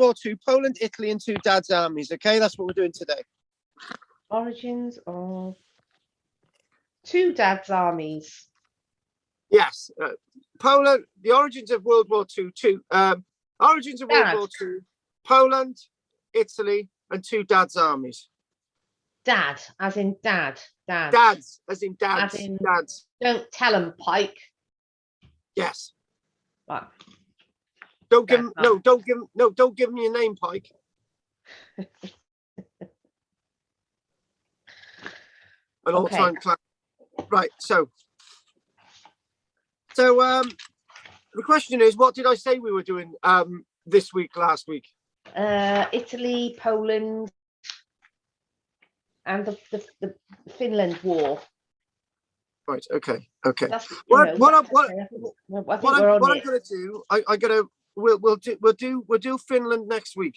War II, Poland, Italy, and two dads' armies. Okay, that's what we're doing today. Origins of two dads' armies. Yes, Poland. The origins of World War II. Origins of Dad. World War II, Poland, Italy, and two dads' armies. Dad, as in dad. Dad. Dads, as in dads. As in- Dads. Don't tell them, Pike. Yes. Right. Don't give That's him, don't give him your name, Pike. An all-time class. Right, so the question is, what did I say we were doing this week, last week? Italy, Poland, and the Finland War. Right, okay. That's, What I'm gonna do, we'll do Finland next week,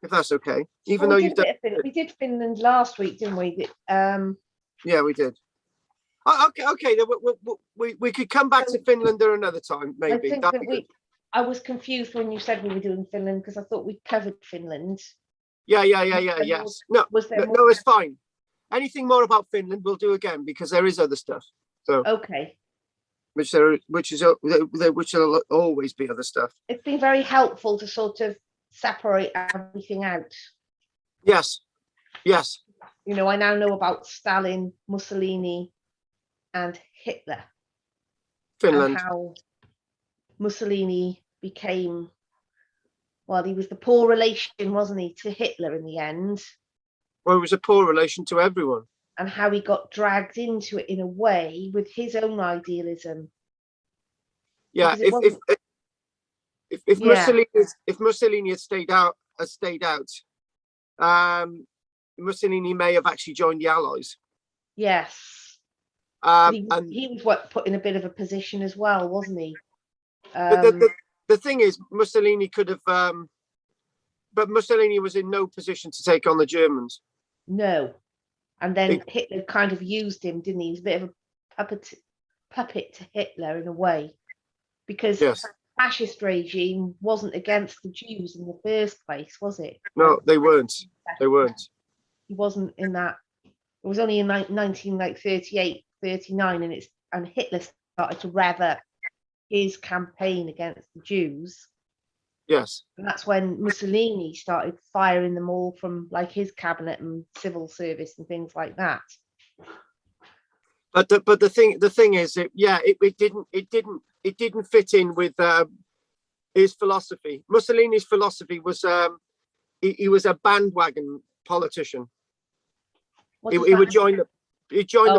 if that's okay. Even though you've done, we did Finland last week, didn't we? Yeah, we did. Okay. We could come back to Finland at another time, maybe. I was confused when you said we were doing Finland because I thought we covered Finland. Yeah. Yes. No, it's fine. Anything more about Finland, we'll do again because there is other stuff. So okay. Which will always be other stuff. It's been very helpful to sort of separate everything out. Yes. You know, I now know about Stalin, Mussolini, and Hitler. Finland. And how Mussolini became, well, he was the poor relation, wasn't he, to Hitler in the end? Well, it was a poor relation to everyone. And how he got dragged into it in a way with his own idealism. Yeah, if Mussolini had stayed out, Mussolini may have actually joined the Allies. Yes. He was put in a bit of a position as well, wasn't he? The thing is, Mussolini could have, but Mussolini was in no position to take on the Germans. No. And then Hitler kind of used him, didn't he? He was a bit of a puppet to Hitler in a way. Because the fascist regime wasn't against the Jews in the first place, was it? No, they weren't. He wasn't in that. It was only in 1938, 39, and Hitler started to rev up his campaign against the Jews. Yes. And that's when Mussolini started firing them all from like his cabinet and civil service and things like that. But the thing is, it didn't fit in with his philosophy. Mussolini's philosophy was he was a bandwagon politician. He would join the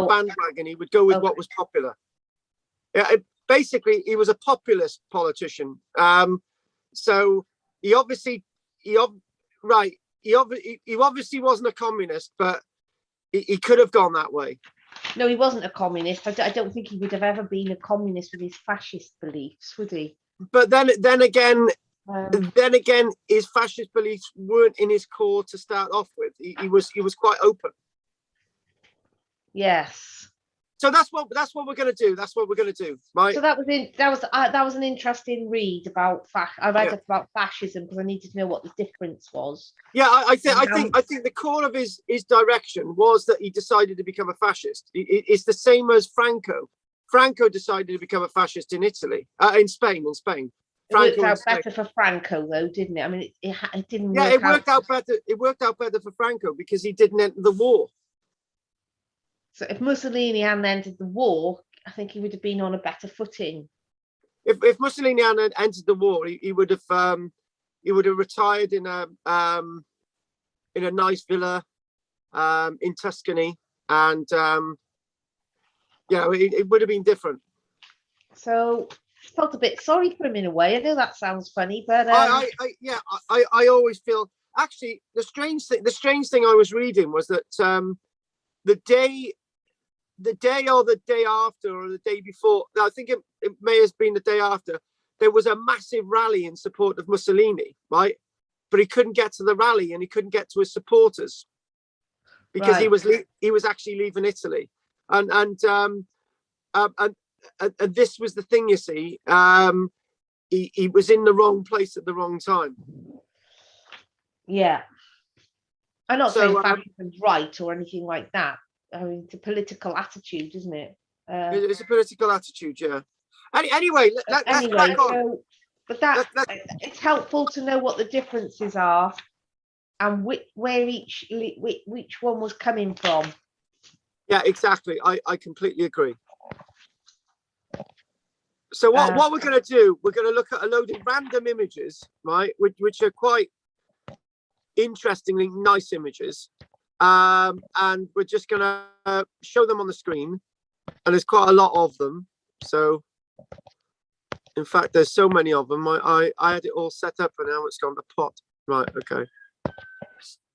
bandwagon. He would go with what was popular. Basically, he was a populist politician. So he obviously wasn't a communist, but he could have gone that way. No, he wasn't a communist. I don't think he would have ever been a communist with his fascist beliefs, would he? But then again, his fascist beliefs weren't in his core to start off with. He was quite open. Yes. So that's what we're going to do. That's what we're going to do. Right. So that was an interesting read about I read about fascism because I needed to know what the difference was. Yeah, I think the core of his direction was that he decided to become a fascist. It's the same as Franco. Franco decided to become a fascist in Italy, in Spain. It worked out better for Franco, though, didn't it? I mean, it didn't. Yeah, it worked out better. It worked out better for Franco because he didn't enter the war. So if Mussolini hadn't entered the war, I think he would have been on a better footing. If Mussolini hadn't entered the war, he would have retired in a nice villa in Tuscany, and it would have been different. So I felt a bit sorry for him in a way. I know that sounds funny, but I always feel actually the strange thing I was reading was that the day or the day after or the day before, I think it may have been the day after, there was a massive rally in support of Mussolini, right? But he couldn't get to the rally and he couldn't get to his supporters because he was actually leaving Italy, and this was the thing, you see. he was in the wrong place at the wrong time. Yeah. I'm not saying fascism's right or anything like that. I mean, it's a political attitude, isn't it? It's a political attitude, yeah. Anyway, let's crack on. So, but it's helpful to know what the differences are and where each one was coming from. Yeah, exactly. I completely agree. So what we're going to do, we're going to look at a load of random images, right, which are quite interestingly nice images, and we're just going to show them on the screen, and there's quite a lot of them. So in fact, there's so many of them. I had it all set up and now it's gone to pot. Right, okay.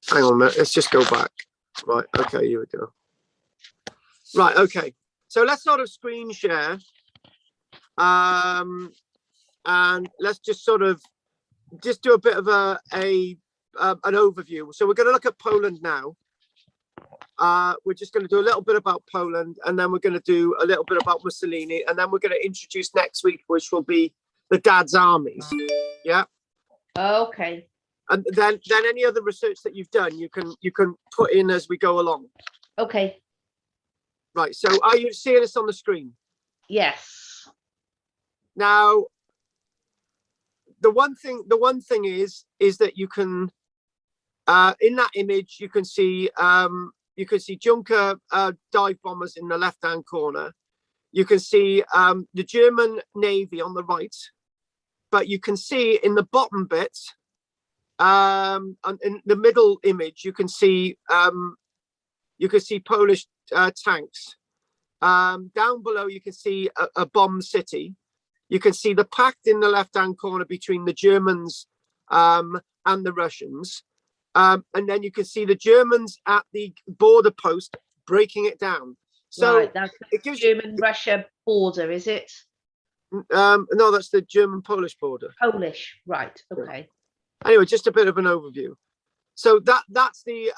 Hang on a minute, let's just go back. Right, okay, here we go. Right, okay. So let's sort of screen share. And let's just sort of do a bit of an overview. So we're going to look at Poland now. We're just going to do a little bit about Poland, and then we're going to do a little bit about Mussolini, and then we're going to introduce next week, which will be the dad's armies. Yeah. Okay. And then any other research that you've done, you can put in as we go along. Okay. Right. So are you seeing this on the screen? Yes. Now, the one thing is that you can, in that image, you can see Junker dive bombers in the left-hand corner. You can see the German Navy on the right, but you can see in the bottom bit, and in the middle image, you can see Polish tanks. Down below, you can see a bombed city. You can see the pact in the left-hand corner between the Germans and the Russians. And then you can see the Germans at the border post breaking it down. So right, that's the German-Russia border, is it? No, that's the German-Polish border. Polish, right? Okay. Anyway, just a bit of an overview. So that's the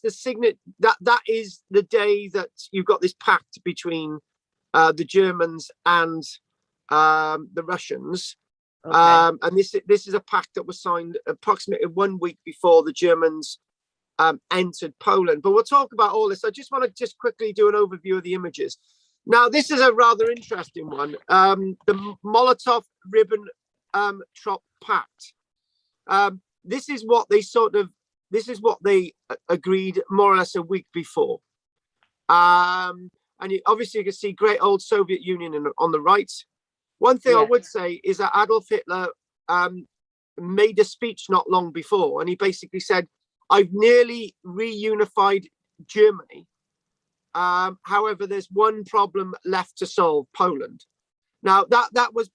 signet. That is the day that you've got this pact between the Germans and the Russians. Okay. And this is a pact that was signed approximately 1 week before the Germans entered Poland. But we'll talk about all this. I just want to just quickly do an overview of the images. Now, this is a rather interesting one. The Molotov-Ribbentrop Pact. This is what they agreed more or less a week before. And obviously you can see great old Soviet Union on the right. One thing I would say is that Adolf Hitler made a speech not long before, and he basically said, "I've nearly reunified Germany. However, there's one problem left to solve: Poland." Now, that was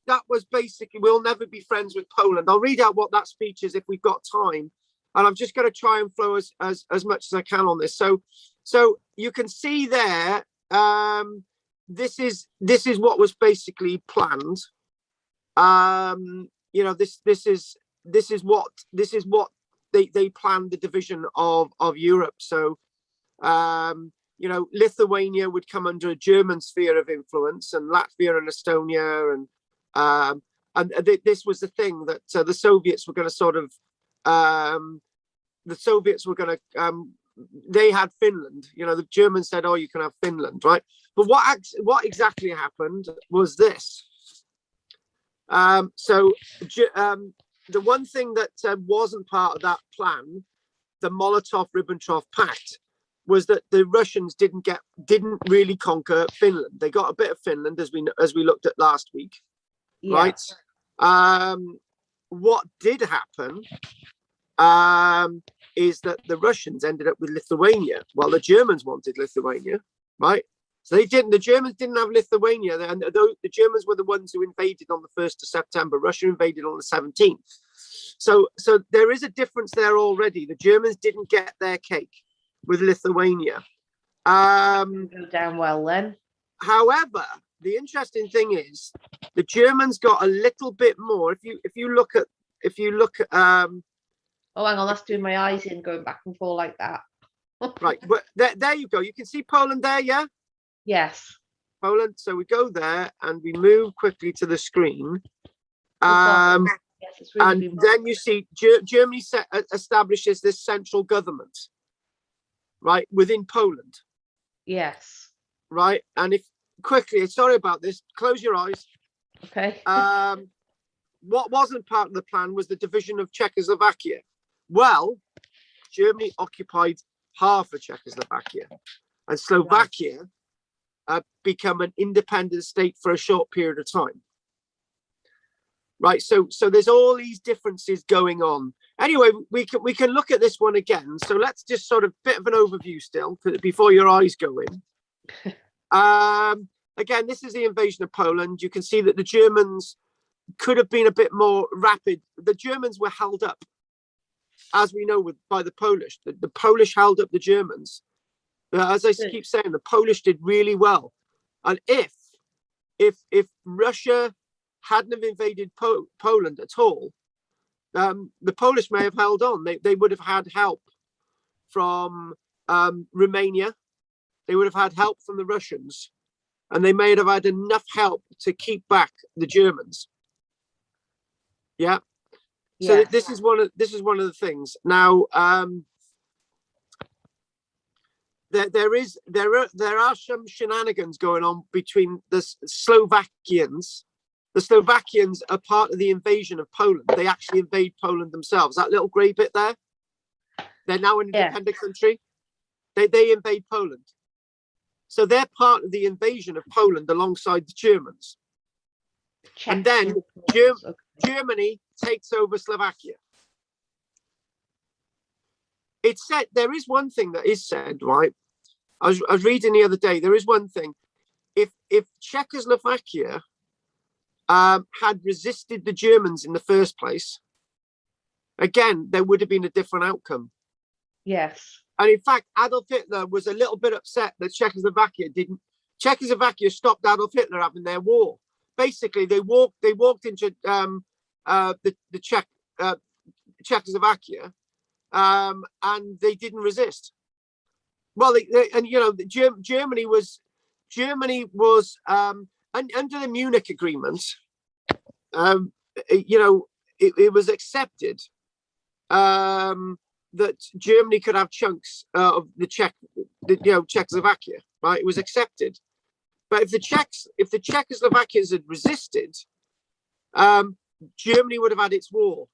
basically, we'll never be friends with Poland. I'll read out what that speech is if we've got time, and I'm just going to try and flow as much as I can on this. So you can see there. This is what was basically planned. This is what they planned the division of Europe. So Lithuania would come under a German sphere of influence, and Latvia and Estonia, and this was the thing that the Soviets were going to sort of they had Finland. The Germans said, "Oh, you can have Finland," right? But what exactly happened was this. The one thing that wasn't part of that plan, the Molotov-Ribbentrop Pact, was that the Russians didn't really conquer Finland. They got a bit of Finland, as we looked at last week, right? What did happen is that the Russians ended up with Lithuania, while the Germans wanted Lithuania, right? So they didn't. The Germans didn't have Lithuania, and the Germans were the ones who invaded on the 1st of September. Russia invaded on the 17th. So there is a difference there already. The Germans didn't get their cake with Lithuania. Go down well then. However, the interesting thing is the Germans got a little bit more. If you look at oh, hang on, that's doing my eyes in, going back and forth like that. Right, but there you go. You can see Poland there, yeah? Yes. Poland. So we go there and we move quickly to the screen. Yes, it's really And then you see Germany establishes this central government, right, within Poland. Yes. Right. And if quickly, sorry about this, close your eyes. Okay. What wasn't part of the plan was the division of Czechoslovakia. Well, Germany occupied half of Czechoslovakia, and Slovakia become an independent state for a short period of time. Right, so there's all these differences going on. Anyway, we can look at this one again. So let's just sort of bit of an overview still before your eyes go in. Again, this is the invasion of Poland. You can see that the Germans could have been a bit more rapid. The Germans were held up, as we know, by the Polish. The Polish held up the Germans. As I keep saying, the Polish did really well. And if Russia hadn't have invaded Poland at all, the Polish may have held on. They would have had help from Romania. They would have had help from the Russians, and they may have had enough help to keep back the Germans. Yeah. So this is one of the things. Now, there are some shenanigans going on between the Slovakians. The Slovakians are part of the invasion of Poland. They actually invade Poland themselves. That little grey bit there, they're now an independent country. They invade Poland. So they're part of the invasion of Poland alongside the Germans. And then Germany takes over Slovakia. It's said, there is one thing that is said, right? I was reading the other day, there is one thing. If Czechoslovakia had resisted the Germans in the first place, again, there would have been a different outcome. Yes. And in fact, Adolf Hitler was a little bit upset that Czechoslovakia stopped Adolf Hitler having their war. Basically, they walked into the Czechoslovakia, and they didn't resist. Well, Germany was under the Munich Agreement. It was accepted that Germany could have chunks of Czechoslovakia. Right, it was accepted. But if the Czechoslovakians had resisted, Germany would have had its war.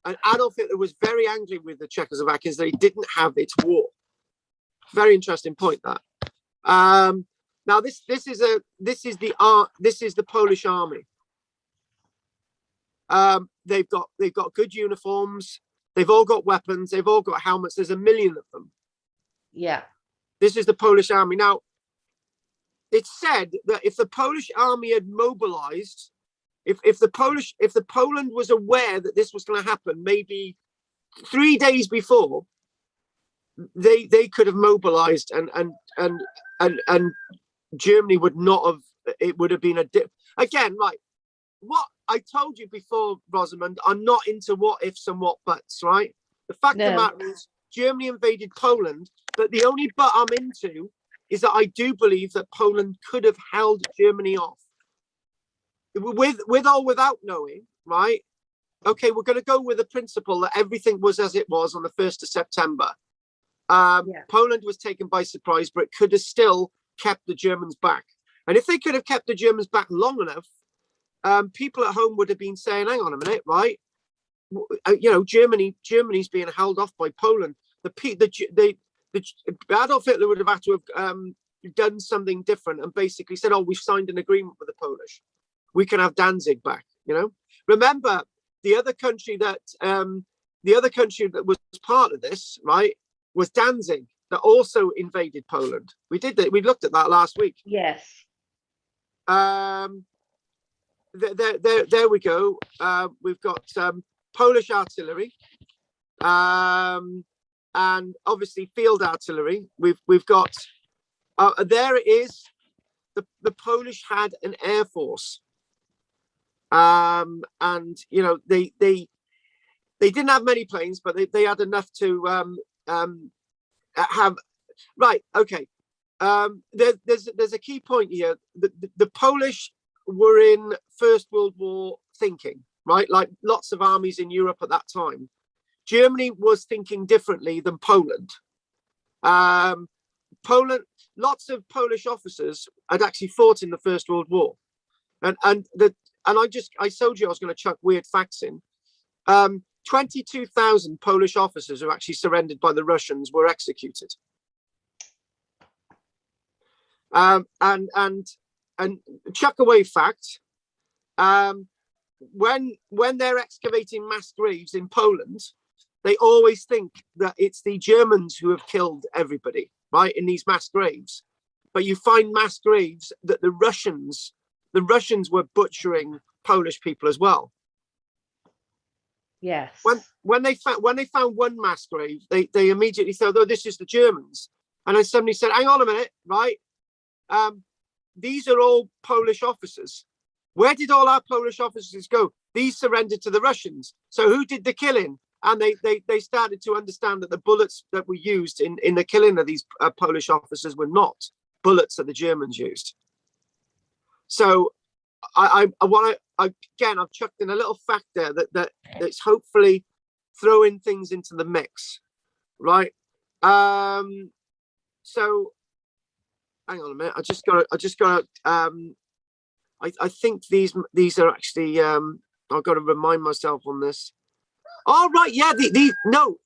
And Adolf Hitler was very angry with the Czechoslovakians that he didn't have its war. Very interesting point, that. Now this is the Polish army. They've got good uniforms. They've all got weapons. They've all got helmets. There's 1 million of them. Yeah. This is the Polish army. Now, it's said that if the Polish army had mobilized, if Poland was aware that this was going to happen, maybe 3 days before, they could have mobilized, and Germany would not have. It would have been again, right? What I told you before, Rosamund, I'm not into what ifs and what buts, right? The fact of the matter is, Germany invaded Poland, but the only but I'm into is that I do believe that Poland could have held Germany off. With or without knowing, right? Okay, we're going to go with the principle that everything was as it was on the 1st of September. Poland was taken by surprise, but it could have still kept the Germans back. And if they could have kept the Germans back long enough, people at home would have been saying, hang on a minute, right? Germany's being held off by Poland. Adolf Hitler would have had to have done something different and basically said, oh, we've signed an agreement with the Polish. We can have Danzig back, Remember, the other country that was part of this, right, was Danzig, that also invaded Poland. We did that. We looked at that last week. Yes. There we go. We've got Polish artillery, and obviously field artillery. We've got there it is. The Polish had an air force, and they didn't have many planes, but they had enough to have. Right. Okay. there's a key point here. The Polish were in First World War thinking, right? Like lots of armies in Europe at that time. Germany was thinking differently than Poland. Lots of Polish officers had actually fought in the First World War, and I told you I was going to chuck weird facts in. 22,000 Polish officers who actually surrendered by the Russians were executed. And chuck away fact. When they're excavating mass graves in Poland, they always think that it's the Germans who have killed everybody, right, in these mass graves. But you find mass graves that the Russians were butchering Polish people as well. Yes. When they found one mass grave, they immediately thought, oh, this is the Germans. And then somebody said, hang on a minute, right? These are all Polish officers. Where did all our Polish officers go? These surrendered to the Russians. So who did the killing? And they started to understand that the bullets that were used in the killing of these Polish officers were not bullets that the Germans used. So I want to, again, I've chucked in a little fact there that's hopefully throwing things into the mix, right? So hang on a minute. I just got I think these are actually I've got to remind myself on this. Oh right, yeah,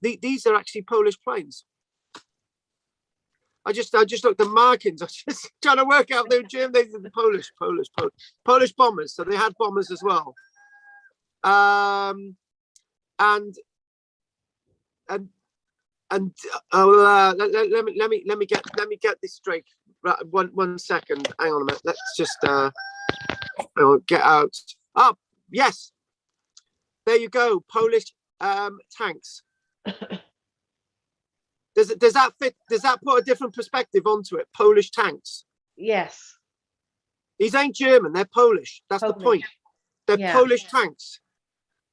these are actually Polish planes. I just looked at markings. I was just trying to work out they're German. These are the Polish bombers. So they had bombers as well. Let me get this straight. Right, one second. Hang on a minute. Let's just get out. Oh yes, there you go. Polish tanks. Does that fit? Does that put a different perspective onto it? Polish tanks. Yes. These ain't German. They're Polish. That's the point. They're Polish tanks.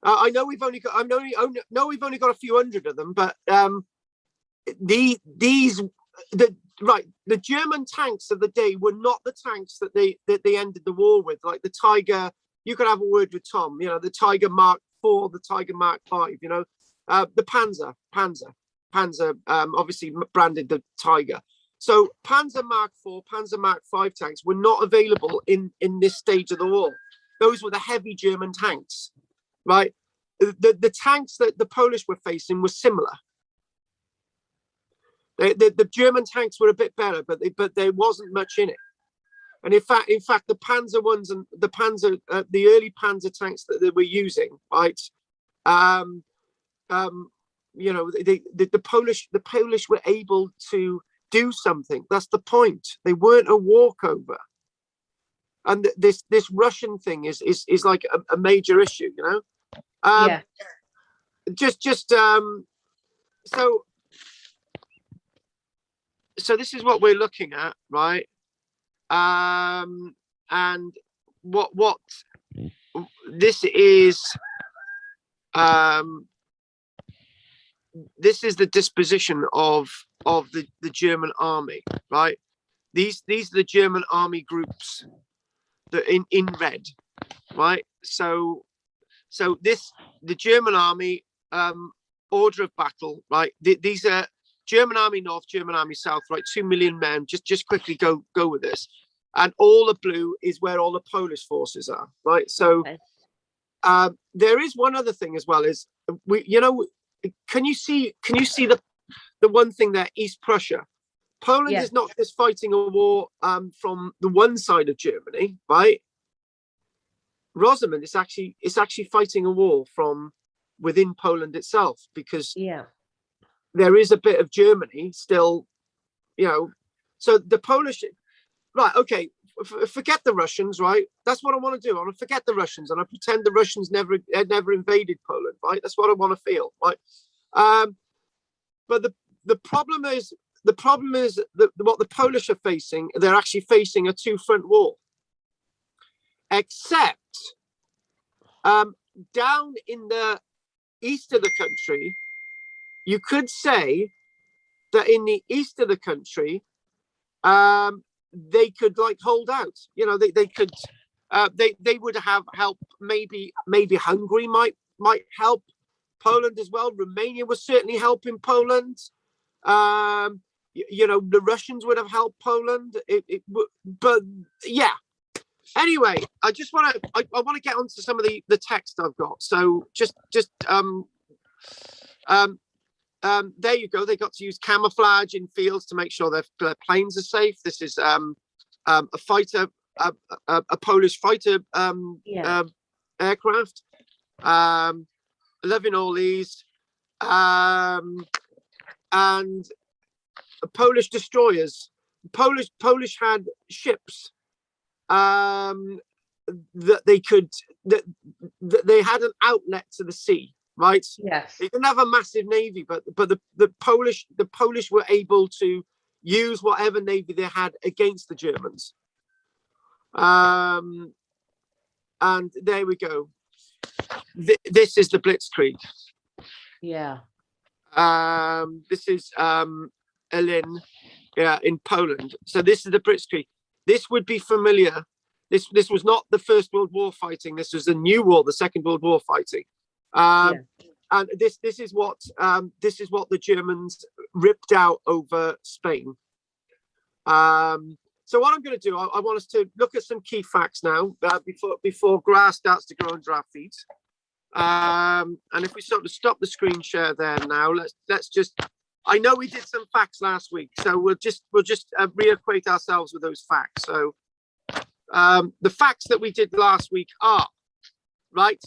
I know we've only got. We've only got a few hundred of them, but the German tanks of the day were not the tanks that they ended the war with, like the Tiger. You could have a word with Tom. You know, the Tiger Mark IV, the Tiger Mark V. You know, the Panzer, obviously branded the Tiger. So Panzer Mark IV, Panzer Mark V tanks were not available in this stage of the war. Those were the heavy German tanks, right? The tanks that the Polish were facing were similar. The German tanks were a bit better, but there wasn't much in it. And in fact, the Panzer ones and the early Panzer tanks that they were using, right? You know, the Polish were able to do something. That's the point. They weren't a walkover. And this Russian thing is like a major issue, you know. So this is what we're looking at, right? And what this is. This is the disposition of the German army, right? These are the German army groups that in red, right? So the German army order of battle, right? These are German army north, German army south, right? 2 million men. Just quickly go with this, and all the blue is where all the Polish forces are, right? So there is one other thing as well. Is can you see the one thing there? East Prussia. Poland is not just fighting a war from the one side of Germany, right? Rosamond is actually fighting a war from within Poland itself, because there is a bit of Germany still, you know. So the Polish, right? Okay, forget the Russians, right? That's what I want to do. I want to forget the Russians, and I pretend the Russians never invaded Poland, right? That's what I want to feel, right? But the problem is that what the Polish are facing, they're actually facing a two-front war. Except down in the east of the country, you could say that in the east of the country, they could like hold out. You know, they could. They would have help. Maybe Hungary might help Poland as well. Romania was certainly helping Poland. You know, the Russians would have helped Poland. But yeah. Anyway, I just want to I want to get onto some of the text I've got. So just there you go. They got to use camouflage in fields to make sure their planes are safe. This is a fighter, a Polish fighter aircraft. 11 all these, and Polish destroyers. Polish had ships that they could that they had an outlet to the sea, right? Yes. They didn't have a massive navy, but the Polish were able to use whatever navy they had against the Germans. And there we go. This is the Blitzkrieg. Yeah. This is Elin, in Poland. So this is the Blitzkrieg. This would be familiar. This was not the First World War fighting. This was the New War, the Second World War fighting. And this is what the Germans ripped out over Spain. So what I'm going to do, I want us to look at some key facts now before grass starts to grow under our feet. And if we sort of stop the screen share there now, let's just. I know we did some facts last week, so we'll just reacquaint ourselves with those facts. So the facts that we did last week are right.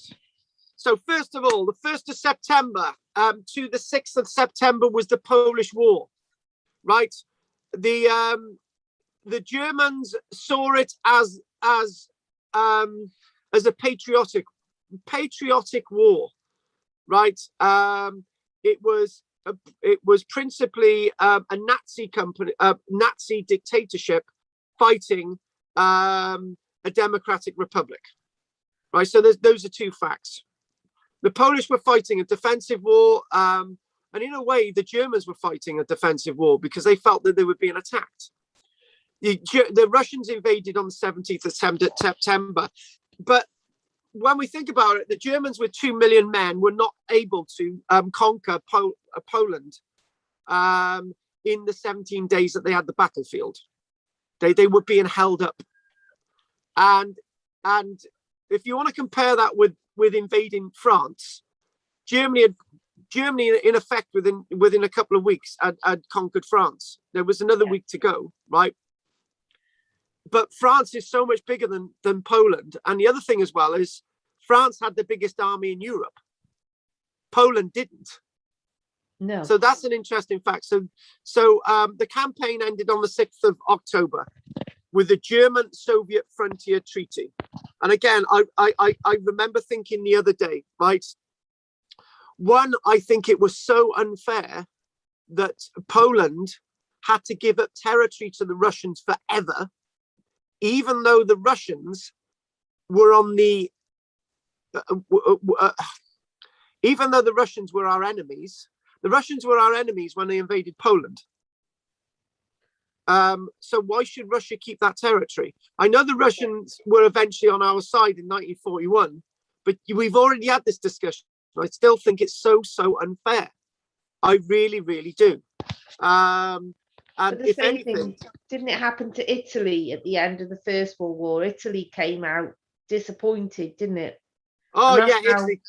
So first of all, the 1st of September to the 6th of September was the Polish War, right? The Germans saw it as a patriotic war, right? It was principally a Nazi company, Nazi dictatorship fighting a democratic republic, right? So those are two facts. The Polish were fighting a defensive war, and in a way, the Germans were fighting a defensive war because they felt that they were being attacked. The Russians invaded on the 17th of September, but when we think about it, the Germans with 2 million men were not able to conquer Poland in the 17 days that they had the battlefield. They were being held up, and if you want to compare that with invading France, Germany in effect within a couple of weeks had conquered France. There was another week to go, right? But France is so much bigger than Poland. And the other thing as well is France had the biggest army in Europe. Poland didn't. No. So that's an interesting fact. So the campaign ended on the 6th of October with the German-Soviet Frontier Treaty. And again, I remember thinking the other day, right? One, I think it was so unfair that Poland had to give up territory to the Russians forever, even though the Russians were on the, even though the Russians were our enemies, when they invaded Poland. So why should Russia keep that territory? I know the Russians were eventually on our side in 1941, but we've already had this discussion. I still think it's so unfair. I really, really do. And if anything, didn't it happen to Italy at the end of the First World War? Italy came out disappointed, didn't it? Oh yeah, Italy.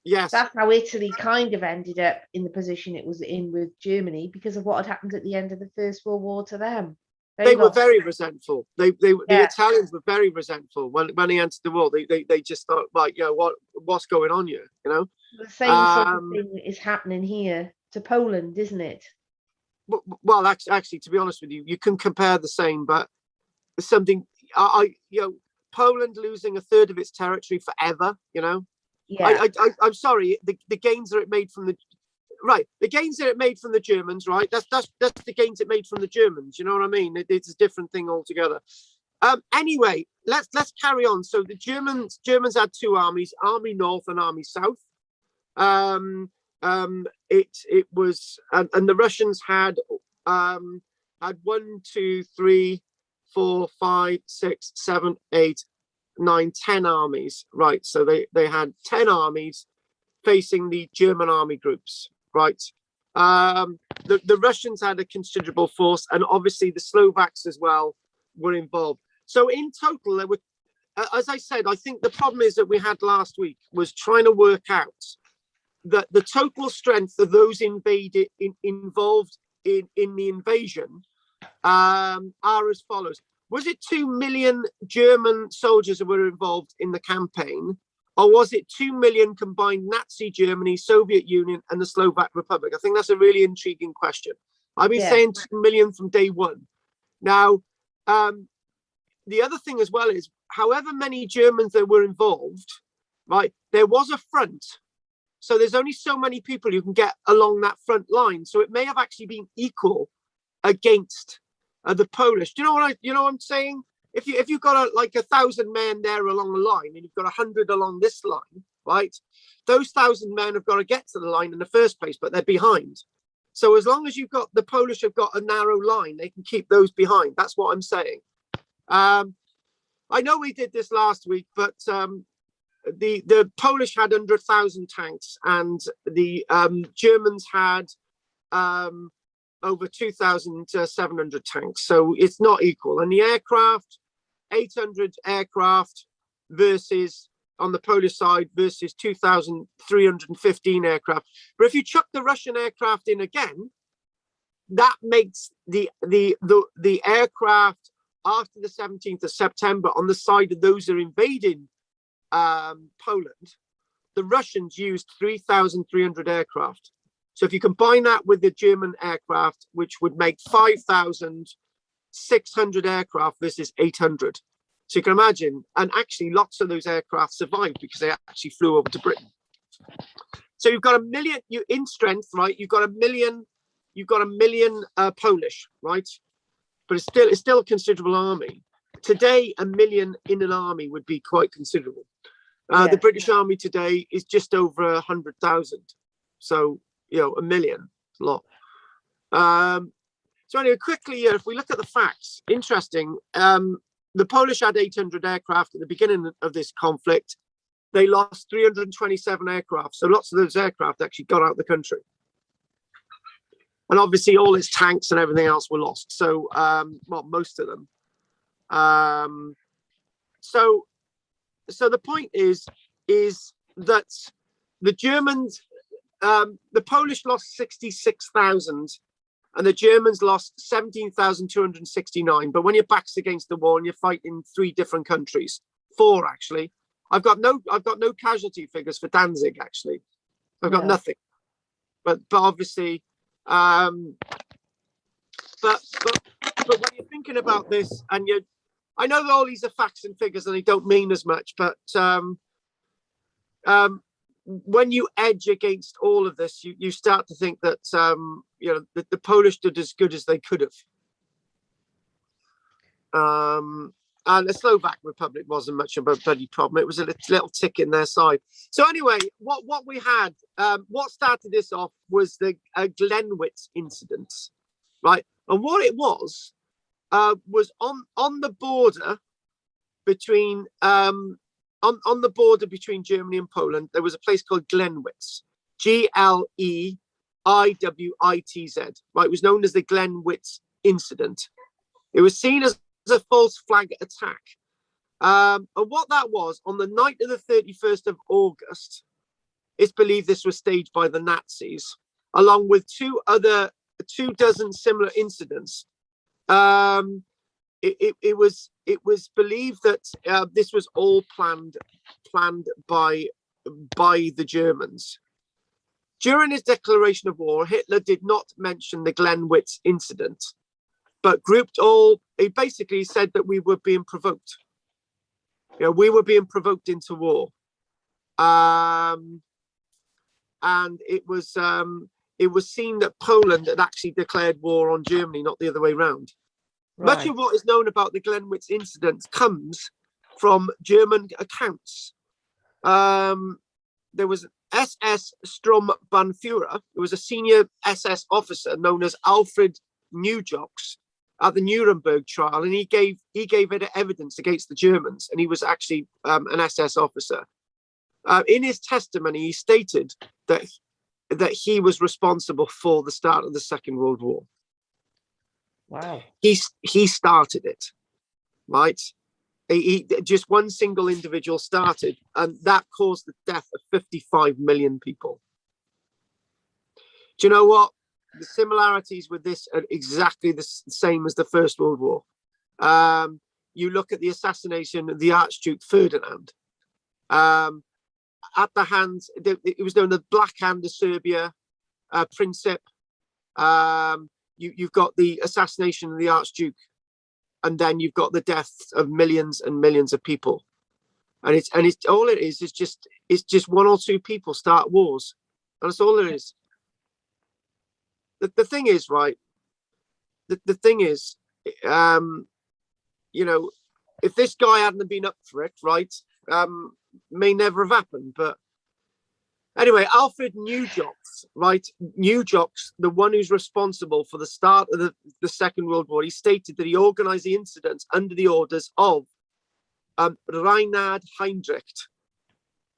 Yes, that's how Italy kind of ended up in the position it was in with Germany because of what had happened at the end of the First World War to them. They were very resentful. The Italians were very resentful when they entered the war. They just thought, like, you know, what's going on here? You know, the same sort of thing is happening here to Poland, isn't it? Well, actually, to be honest with you, you can compare the same, but something Poland losing a third of its territory forever. You know, yeah. I'm sorry. The gains that it made from the gains that it made from the Germans, right? That's the gains it made from the Germans. You know what I mean? It's a different thing altogether. Anyway, let's carry on. So the Germans had two armies: Army North and Army South. It was, and the Russians had had 1, 2, 3, 4, 5, 6, 7, 8, 9, 10 armies, right? So they had 10 armies facing the German army groups, right? The Russians had a considerable force, and obviously the Slovaks as well were involved. So in total, there were, as I said, I think the problem is that we had last week was trying to work out that the total strength of those involved in the invasion are as follows. Was it 2 million German soldiers who were involved in the campaign, or was it 2 million combined Nazi Germany, Soviet Union, and the Slovak Republic? I think that's a really intriguing question. I've been saying 2 million from day one. Now, the other thing as well is, however many Germans there were involved, right, there was a front. So there's only so many people you can get along that front line. So it may have actually been equal against the Polish. Do you know what I'm saying? If you've got like 1,000 men there along the line, and you've got 100 along this line, right? Those 1,000 men have got to get to the line in the first place, but they're behind. So as long as the Polish have got a narrow line, they can keep those behind. That's what I'm saying. I know we did this last week, but the Polish had 100,000 tanks, and the Germans had over 2,700 tanks. So it's not equal. And the aircraft, 800 aircraft versus, on the Polish side, versus 2,315 aircraft. But if you chuck the Russian aircraft in again, that makes the aircraft after the 17th of September on the side of those who are invading Poland. The Russians used 3,300 aircraft. So if you combine that with the German aircraft, which would make 5,600 aircraft versus 800. So you can imagine, and actually lots of those aircraft survived because they actually flew over to Britain. So you've got a million in strength, right? You've got a million Polish, right? But it's still a considerable army. Today, a million in an army would be quite considerable. The British Army today is just over 100,000. So, a million, a lot. So anyway, quickly, if we look at the facts, interesting. The Polish had 800 aircraft at the beginning of this conflict. They lost 327 aircraft. So lots of those aircraft actually got out of the country. And obviously all its tanks and everything else were lost. So, most of them. So the point is that the Germans, the Polish lost 66,000 and the Germans lost 17,269. But when your back's against the wall and you're fighting 3 different countries, 4 actually. I've got no casualty figures for Danzig actually. I've got nothing. But obviously, but when you're thinking about this, and I know that all these are facts and figures and they don't mean as much, but when you edge against all of this, you start to think that the Polish did as good as they could have. And the Slovak Republic wasn't much of a bloody problem. It was a little tick in their side. So anyway, what we had, what started this off was the Glenwitz Incident, right? And what it was on the border between on the border between Germany and Poland. There was a place called Glenwitz, Gleiwitz, right? It was known as the Glenwitz Incident. It was seen as a false flag attack. And what that was, on the night of the 31st of August, it's believed this was staged by the Nazis, along with 24 similar incidents. It was believed that this was all planned by the Germans. During his declaration of war, Hitler did not mention the Glenwitz Incident, but he basically said that we were being provoked. We were being provoked into war. And it was seen that Poland had actually declared war on Germany, not the other way around. Right. Much of what is known about the Glenwitz Incident comes from German accounts. There was SS Sturmbannführer, who was a senior SS officer known as Alfred Neujoks, at the Nuremberg trial, and he gave it evidence against the Germans, and he was actually an SS officer. In his testimony, he stated that he was responsible for the start of the Second World War. Wow. He started it, right? He just one single individual started, and that caused the death of 55 million people. Do you know what? The similarities with this are exactly the same as the First World War. You look at the assassination of the Archduke Ferdinand. At the hands, it was known as the Black Hand of Serbia Princip. You've got the assassination of the Archduke, and then you've got the deaths of millions and millions of people. And it's all it is just one or two people start wars, and that's all it is. The thing is, right? The thing is, you know, if this guy hadn't been up for it, right, may never have happened. But anyway, Alfred Newjox, right? Newjox, the one who's responsible for the start of the Second World War, he stated that he organized the incidents under the orders of Reinhard Heinrich,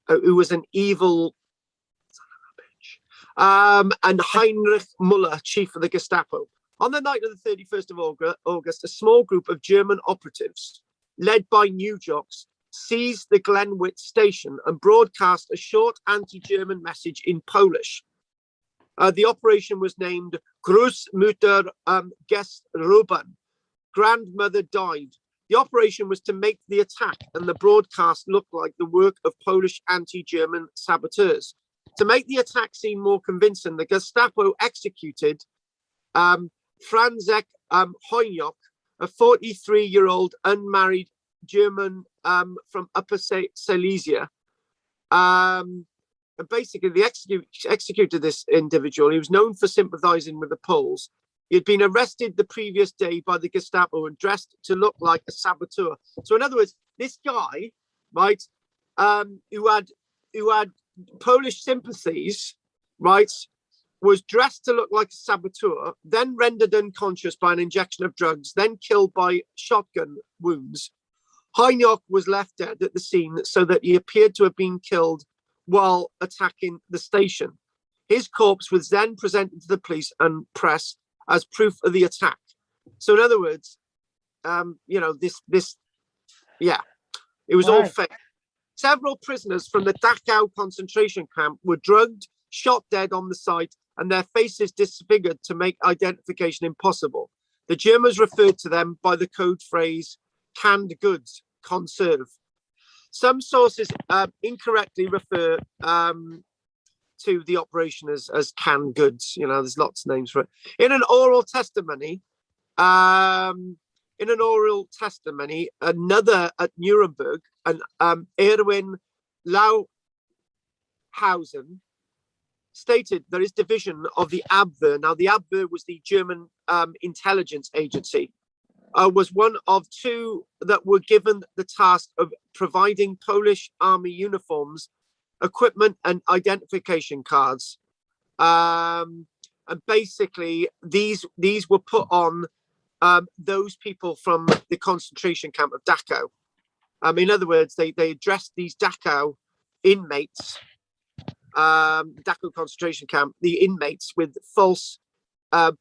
who was an evil and Heinrich Müller, chief of the Gestapo. On the night of the 31st of August, a small group of German operatives, led by Newjox, seized the Glenwitz station and broadcast a short anti-German message in Polish. The operation was named Großmutter Gestorben, grandmother died. The operation was to make the attack and the broadcast look like the work of Polish anti-German saboteurs. To make the attack seem more convincing, the Gestapo executed Franzek Hoyok, a 43-year-old unmarried German from Upper Silesia. And basically, they executed this individual. He was known for sympathizing with the Poles. He had been arrested the previous day by the Gestapo and dressed to look like a saboteur. So in other words, this guy, right, who had Polish sympathies, right, was dressed to look like a saboteur, then rendered unconscious by an injection of drugs, then killed by shotgun wounds. Heinrich was left dead at the scene so that he appeared to have been killed while attacking the station. His corpse was then presented to the police and press as proof of the attack. So in other words, you know, it was all fake. Several prisoners from the Dachau concentration camp were drugged, shot dead on the site, and their faces disfigured to make identification impossible. The Germans referred to them by the code phrase canned goods, conserve. Some sources incorrectly refer to the operation as canned goods. You know, there's lots of names for it. In an oral testimony, another at Nuremberg, Erwin Lauhausen, stated that his division of the Abwehr, now the Abwehr was the German intelligence agency, was one of two that were given the task of providing Polish army uniforms, equipment, and identification cards. And basically, these were put on those people from the concentration camp of Dachau. In other words, they addressed these Dachau inmates, Dachau concentration camp, the inmates with false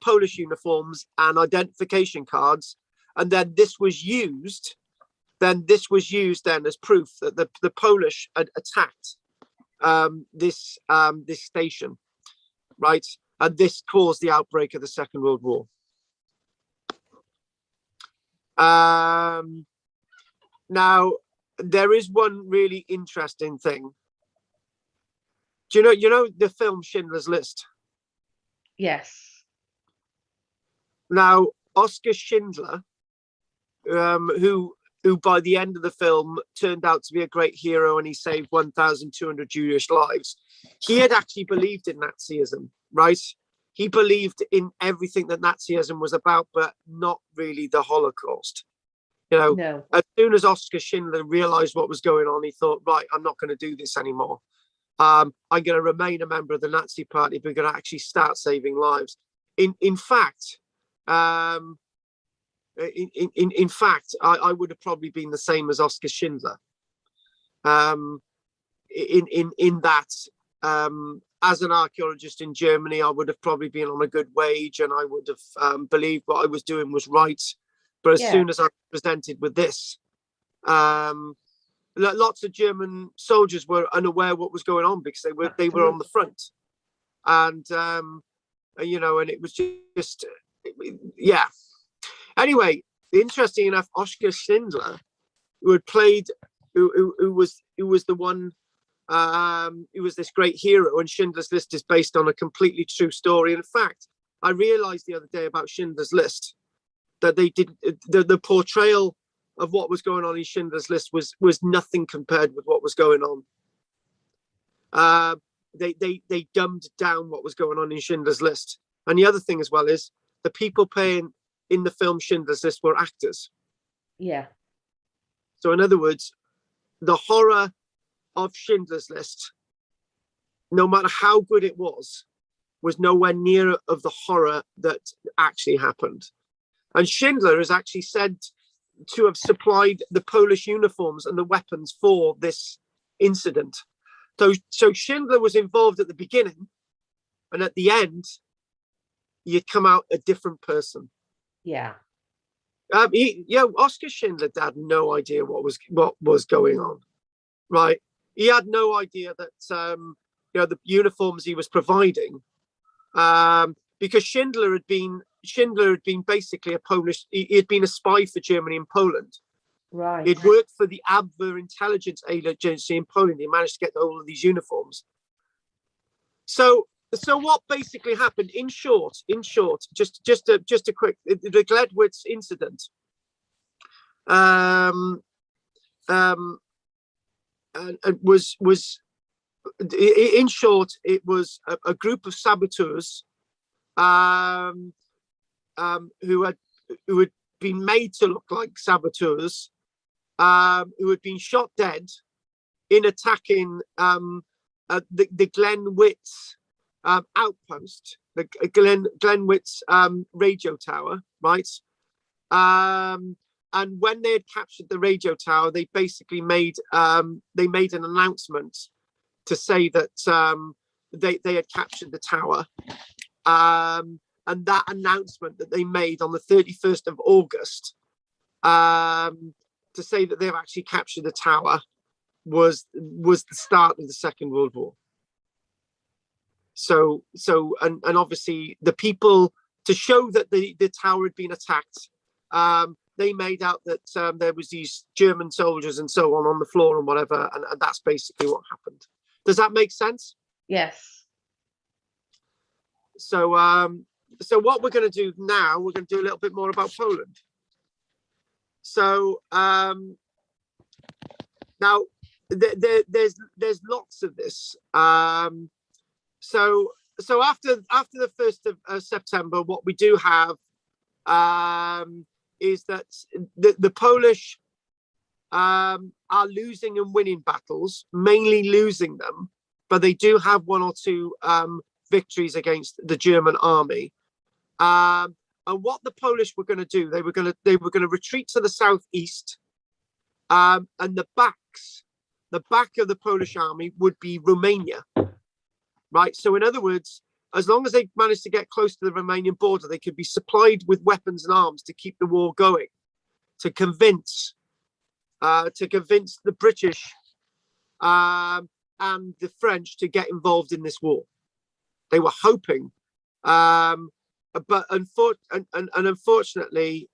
Polish uniforms and identification cards, and then this was used. As proof that the Polish had attacked this station, right? And this caused the outbreak of the Second World War. Now, there is one really interesting thing. Do you know the film Schindler's List? Yes. Now, Oskar Schindler, who by the end of the film turned out to be a great hero and he saved 1,200 Jewish lives, he had actually believed in Nazism, right? He believed in everything that Nazism was about, but not really the Holocaust. You know, no. As soon as Oskar Schindler realized what was going on, he thought, right, I'm not going to do this anymore. I'm going to remain a member of the Nazi Party, but we're going to actually start saving lives. In fact, In fact, I would have probably been the same as Oskar Schindler. In that, as an archaeologist in Germany, I would have probably been on a good wage, and I would have believed what I was doing was right. But as soon as I was presented with this, lots of German soldiers were unaware what was going on because they were on the front, and you know, and it was just yeah. Anyway, interesting enough, Oskar Schindler, who was the one, who was this great hero, and Schindler's List is based on a completely true story. In fact, I realized the other day about Schindler's List that they did the portrayal of what was going on in Schindler's List was nothing compared with what was going on. They dumbed down what was going on in Schindler's List. And the other thing as well is the people playing in the film Schindler's List were actors. Yeah. So in other words, the horror of Schindler's List, no matter how good it was nowhere near of the horror that actually happened. And Schindler is actually said to have supplied the Polish uniforms and the weapons for this incident. So Schindler was involved at the beginning, and at the end, you'd come out a different person. Yeah. Oskar Schindler had no idea what was going on, right? He had no idea that the uniforms he was providing, because Schindler had been basically a Polish. He had been a spy for Germany in Poland. Right. He'd worked for the Abwehr intelligence agency in Poland. He managed to get all of these uniforms. So what basically happened, in short, just a quick, the Glenwitz Incident. And was in short, it was a group of saboteurs, who had been made to look like saboteurs, who had been shot dead in attacking the Glenwitz outpost, the Glenwitz radio tower, right? And when they had captured the radio tower, they basically made an announcement to say that they had captured the tower. And that announcement that they made on the 31st of August, to say that they've actually captured the tower, was the start of the Second World War. So obviously the people, to show that the tower had been attacked, they made out that there was these German soldiers and so on the floor and whatever, and that's basically what happened. Does that make sense? Yes. So what we're going to do now, we're going to do a little bit more about Poland. So now there's lots of this. So after the 1st of September, what we do have is that the Polish are losing and winning battles, mainly losing them, but they do have one or two victories against the German army. And what the Polish were going to do, they were going to retreat to the southeast, and the back of the Polish army would be Romania, right? So in other words, as long as they managed to get close to the Romanian border, they could be supplied with weapons and arms to keep the war going, to convince the British and the French to get involved in this war. They were hoping, but unfortunately,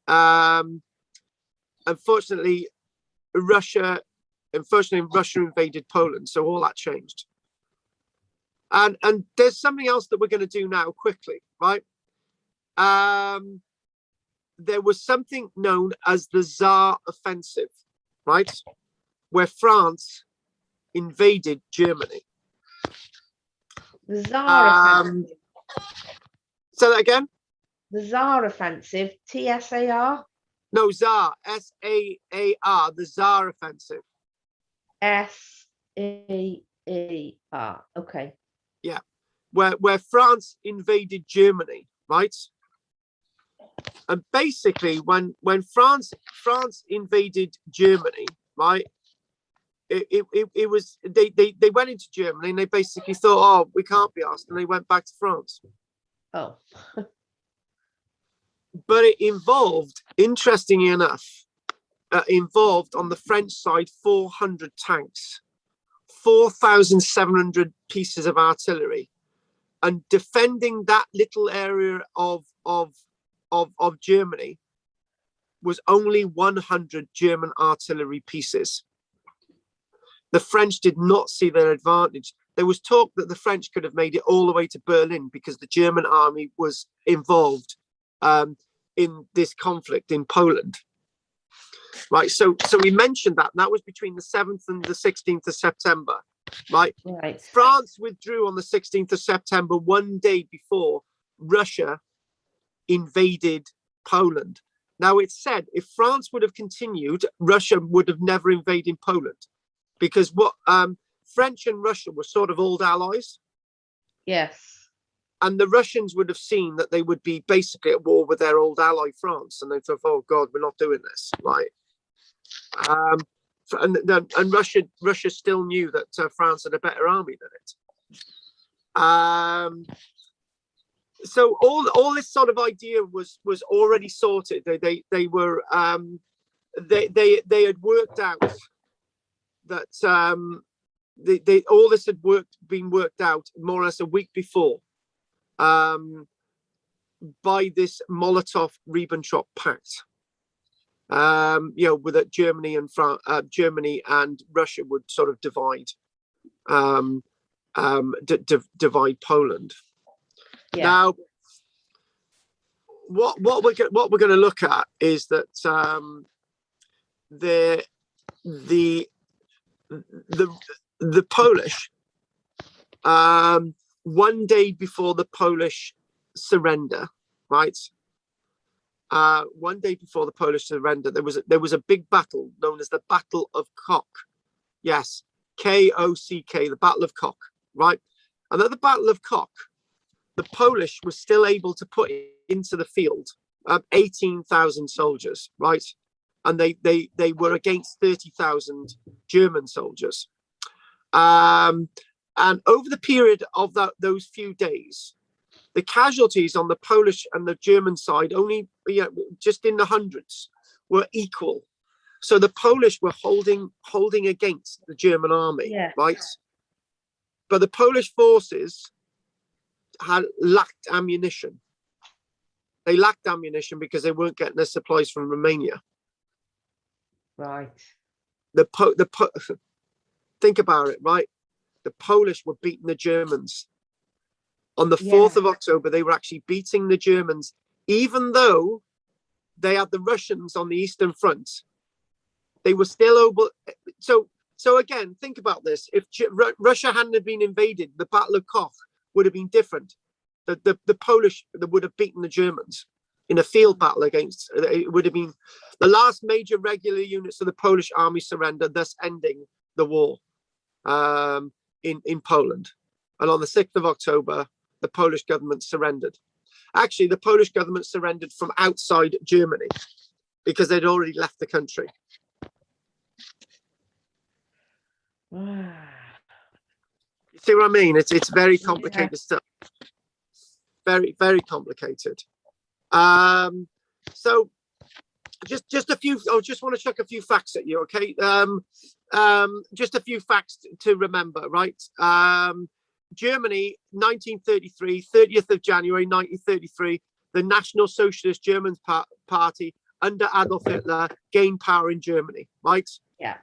Russia invaded Poland, so all that changed. And there's something else that we're going to do now quickly, right? There was something known as the Tsar Offensive, right? Where France invaded Germany. The Tsar Offensive. Say that again? The Tsar Offensive, TSAR? No, Tsar, SAAR, the Tsar Offensive. SAAR, okay. Yeah, where France invaded Germany, right? And basically, when France invaded Germany, right? It was they went into Germany and they basically thought, oh, we can't be asked, and they went back to France. Oh. But it involved, interestingly enough, involved on the French side 400 tanks, 4,700 pieces of artillery, and defending that little area of Germany was only 100 German artillery pieces. The French did not see their advantage. There was talk that the French could have made it all the way to Berlin because the German army was involved in this conflict in Poland. Right, so we mentioned that, and that was between the 7th and the 16th of September. Right. France withdrew on the 16th of September, one day before Russia invaded Poland. Now, it's said if France would have continued, Russia would have never invaded Poland, because what French and Russia were sort of old allies. Yes. And the Russians would have seen that they would be basically at war with their old ally France, and they thought, "Oh God, we're not doing this." Right. And Russia still knew that France had a better army than it. So all this sort of idea was already sorted. They were they had worked out that all this had been worked out more or less a week before by this Molotov-Ribbentrop Pact. With that Germany and Russia would sort of divide Poland. Yeah. Now, what we're going to look at is that the Polish, one day before the Polish surrender, right? One day before the Polish surrender, there was a big battle known as the Battle of Kock. Yes, Kock, the Battle of Kock, right? And at the Battle of Kock, the Polish were still able to put into the field 18,000 soldiers, right? And they were against 30,000 German soldiers. And over the period of those few days, the casualties on the Polish and the German side, only just in the hundreds, were equal. So the Polish were holding against the German army, right? But the Polish forces had lacked ammunition. They lacked ammunition because they weren't getting their supplies from Romania. Right. Think about it, right? The Polish were beating the Germans. On the 4th of October, they were actually beating the Germans, even though they had the Russians on the Eastern Front. They were still able. So again, think about this. If Russia hadn't been invaded, the Battle of Koch would have been different. The Polish would have beaten the Germans in a field battle against. It would have been the last major regular units of the Polish army surrender, thus ending the war in Poland. And on the 6th of October, the Polish government surrendered. Actually, the Polish government surrendered from outside Germany because they'd already left the country. You see what I mean? It's very complicated stuff. Very, very complicated. So just a few. I just want to chuck a few facts at you, okay? Just a few facts to remember, right? Germany, 1933, 30th of January, 1933, the National Socialist German Party under Adolf Hitler gained power in Germany, right? Yeah.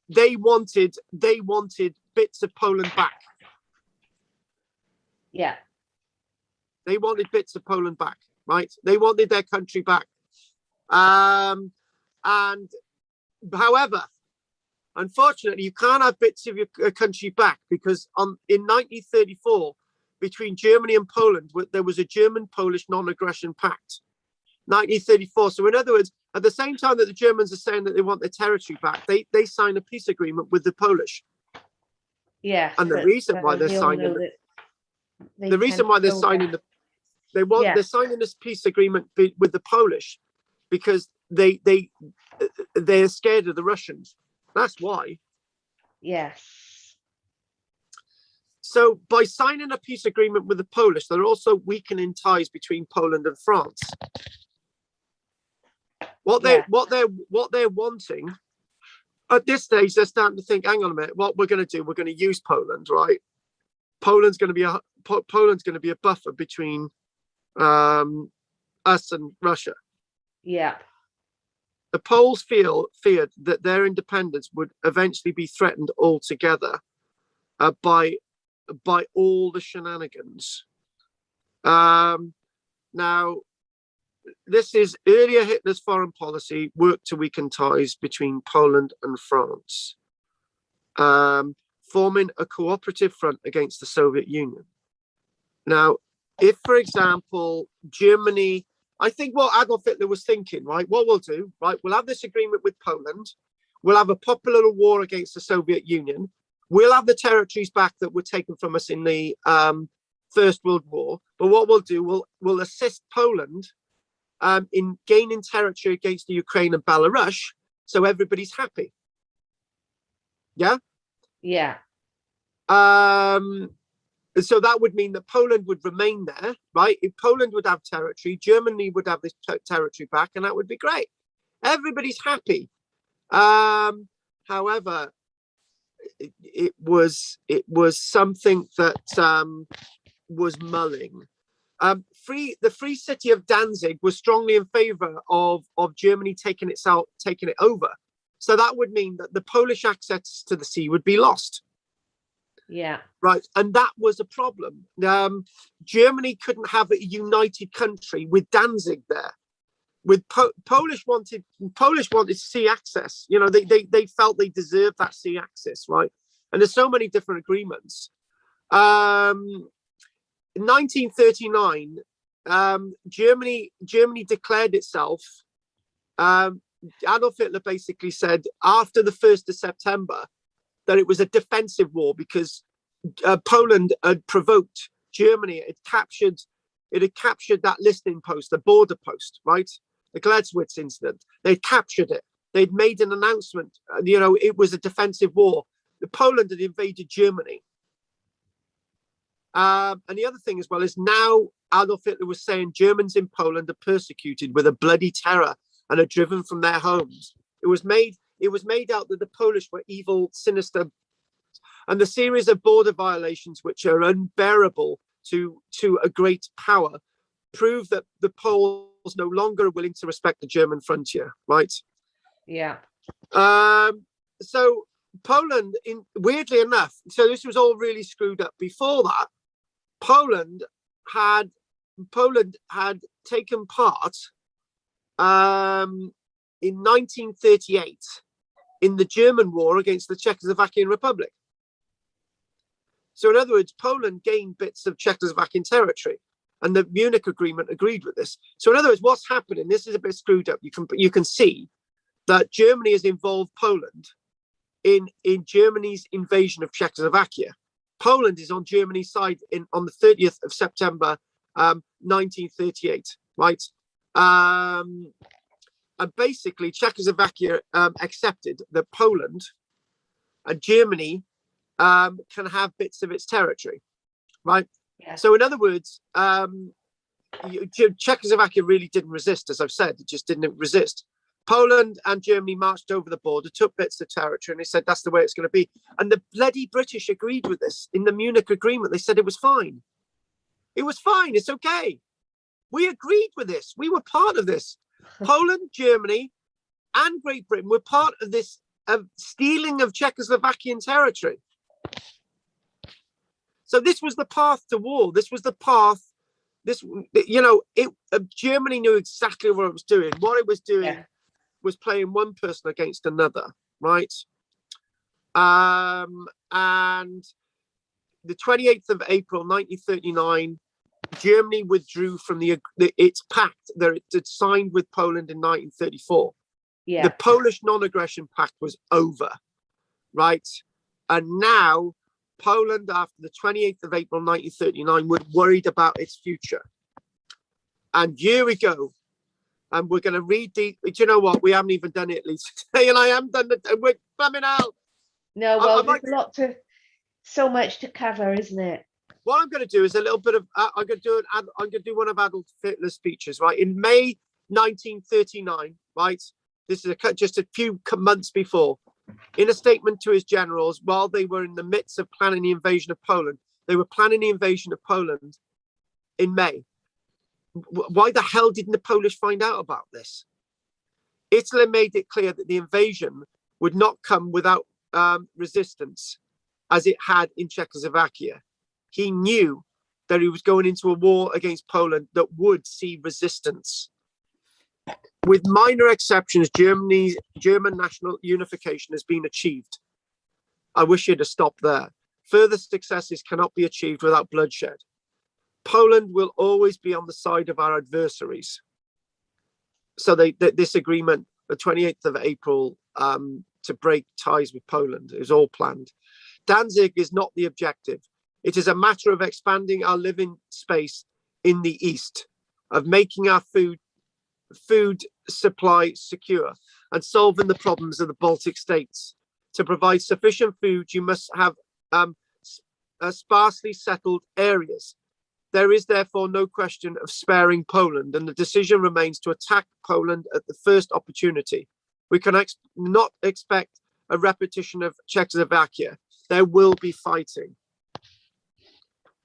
They wanted bits of Poland back. Yeah. They wanted bits of Poland back, right? They wanted their country back. And however, unfortunately, you can't have bits of your country back because in 1934, between Germany and Poland, there was a German-Polish non-aggression pact. 1934. So in other words, at the same time that the Germans are saying that they want their territory back, they sign a peace agreement with the Polish. Yeah. And the reason why they're signing They're signing this peace agreement with the Polish because they're scared of the Russians. That's why. Yes. So by signing a peace agreement with the Polish, they're also weakening ties between Poland and France. What they're wanting at this stage, they're starting to think, hang on a minute, what we're going to do, we're going to use Poland, right? Poland's going to be a buffer between us and Russia. Yeah. The Poles feared that their independence would eventually be threatened altogether by all the shenanigans. Now, this is earlier Hitler's foreign policy worked to weaken ties between Poland and France, forming a cooperative front against the Soviet Union. Now, if, for example, Germany, I think what Adolf Hitler was thinking, right, what we'll do, right, we'll have this agreement with Poland, we'll have a popular war against the Soviet Union, we'll have the territories back that were taken from us in the First World War, but what we'll do, we'll assist Poland in gaining territory against the Ukraine and Belarus, so everybody's happy. Yeah? Yeah. So that would mean that Poland would remain there, right? If Poland would have territory, Germany would have this territory back, and that would be great. Everybody's happy. However, it was something that was mulling. The free city of Danzig was strongly in favor of Germany taking it over. So that would mean that the Polish access to the sea would be lost. Yeah. Right. And that was a problem. Germany couldn't have a united country with Danzig there. With Polish wanted sea access. You know, they felt they deserved that sea access, right? And there's so many different agreements. In 1939, Germany declared itself. Adolf Hitler basically said after the 1st of September that it was a defensive war because Poland had provoked Germany. It had captured that listening post, the border post, right? The Glenwitz Incident. They'd captured it. They'd made an announcement. You know, it was a defensive war. Poland had invaded Germany. And the other thing as well is now Adolf Hitler was saying Germans in Poland are persecuted with a bloody terror and are driven from their homes. It was made out that the Polish were evil, sinister, and the series of border violations, which are unbearable to a great power, prove that the Poles no longer are willing to respect the German frontier, right? Yeah. So Poland, weirdly enough, so this was all really screwed up. Before that, Poland had taken part in 1938 in the German war against the Czechoslovakian Republic. So in other words, Poland gained bits of Czechoslovakian territory, and the Munich Agreement agreed with this. So in other words, what's happening? This is a bit screwed up. You can see that Germany has involved Poland in Germany's invasion of Czechoslovakia. Poland is on Germany's side on the 30th of September, 1938, right? And basically, Czechoslovakia accepted that Poland and Germany can have bits of its territory, right? Yeah. So in other words, Czechoslovakia really didn't resist, as I've said. It just didn't resist. Poland and Germany marched over the border, took bits of territory, and they said that's the way it's going to be. And the bloody British agreed with this in the Munich Agreement. They said it was fine. It was fine. It's okay. We agreed with this. We were part of this. Poland, Germany, and Great Britain were part of this stealing of Czechoslovakian territory. So this was the path to war. This was the path. Germany knew exactly what it was doing. What it was doing was playing one person against another, right? And the 28th of April, 1939, Germany withdrew from its pact that it had signed with Poland in 1934. Yeah. The Polish non-aggression pact was over, right? And now Poland, after the 28th of April, 1939, was worried about its future. And here we go. And we're going to read the. Do you know what? We haven't even done it, Lisa, today, and I haven't done it. We're coming out. No, well, there's so much to cover, isn't it? What I'm going to do is a little bit of. I'm going to do one of Adolf Hitler's speeches, right? In May 1939, right? This is just a few months before. In a statement to his generals, while they were in the midst of planning the invasion of Poland, they were planning the invasion of Poland in May. Why the hell didn't the Polish find out about this? Hitler made it clear that the invasion would not come without resistance, as it had in Czechoslovakia. He knew that he was going into a war against Poland that would see resistance. With minor exceptions, German national unification has been achieved. I wish he'd have stopped there. Further successes cannot be achieved without bloodshed. Poland will always be on the side of our adversaries. So this agreement, the 28th of April, to break ties with Poland, is all planned. Danzig is not the objective. It is a matter of expanding our living space in the East, of making our food supply secure, and solving the problems of the Baltic states. To provide sufficient food, you must have sparsely settled areas. There is therefore no question of sparing Poland, and the decision remains to attack Poland at the first opportunity. We can not expect a repetition of Czechoslovakia. There will be fighting.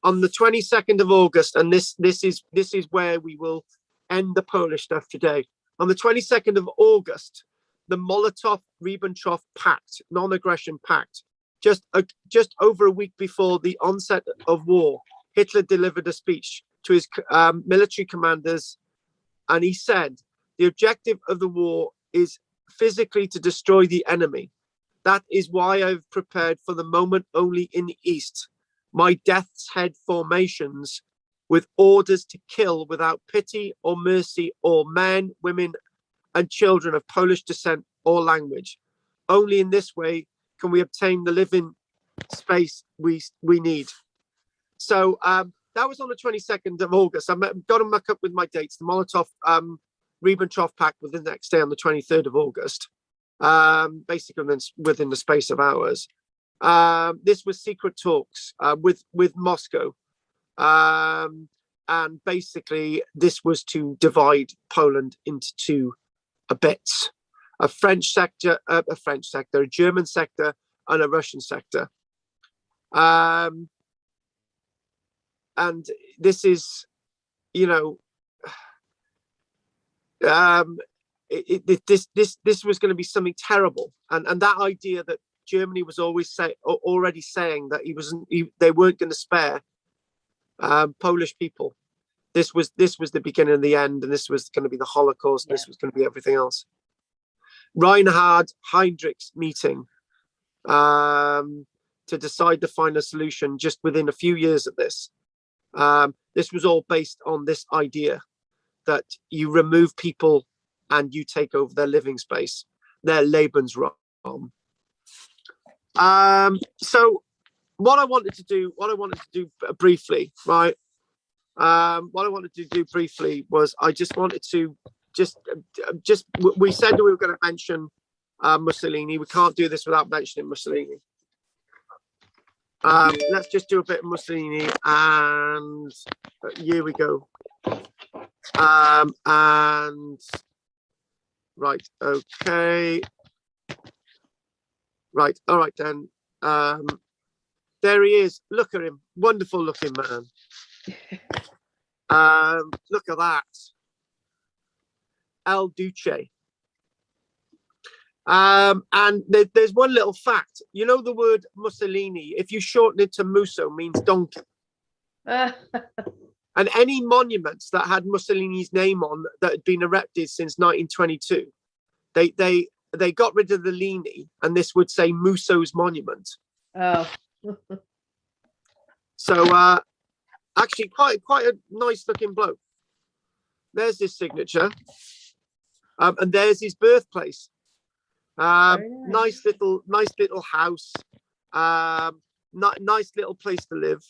On the 22nd of August, and this is where we will end the Polish stuff today. On the 22nd of August, the Molotov-Ribbentrop Pact, non-aggression pact, just over a week before the onset of war, Hitler delivered a speech to his military commanders, and he said, the objective of the war is physically to destroy the enemy. That is why I've prepared for the moment only in the East my death's head formations with orders to kill without pity or mercy all men, women, and children of Polish descent or language. Only in this way can we obtain the living space we need. So that was on the 22nd of August. I've got to muck up with my dates. The Molotov-Ribbentrop Pact was the next day on the 23rd of August, basically within the space of hours. This was secret talks with Moscow. And basically, this was to divide Poland into two bits: a French sector, a German sector, and a Russian sector. And this is, you know, this was going to be something terrible. And that idea that Germany was already saying that they weren't going to spare Polish people. This was the beginning of the end, and this was going to be the Holocaust. Yeah. This was going to be everything else. Reinhard Heydrich's meeting to decide the final solution just within a few years of this. This was all based on this idea that you remove people and you take over their living space, their Lebensraum. So what I wanted to do briefly, right? What I wanted to do briefly was I just wanted to we said that we were going to mention Mussolini. We can't do this without mentioning Mussolini. Let's just do a bit of Mussolini, and here we go. And right, okay. Right, all right then. There he is. Look at him. Wonderful looking man. Look at that. El Duce. And there's one little fact. You know the word Mussolini, if you shorten it to Musso, means donkey. And any monuments that had Mussolini's name on that had been erected since 1922, they got rid of the Lini, and this would say Musso's monument. Oh. So actually quite a nice looking bloke. There's his signature. And there's his birthplace. Nice little house. Nice little place to live.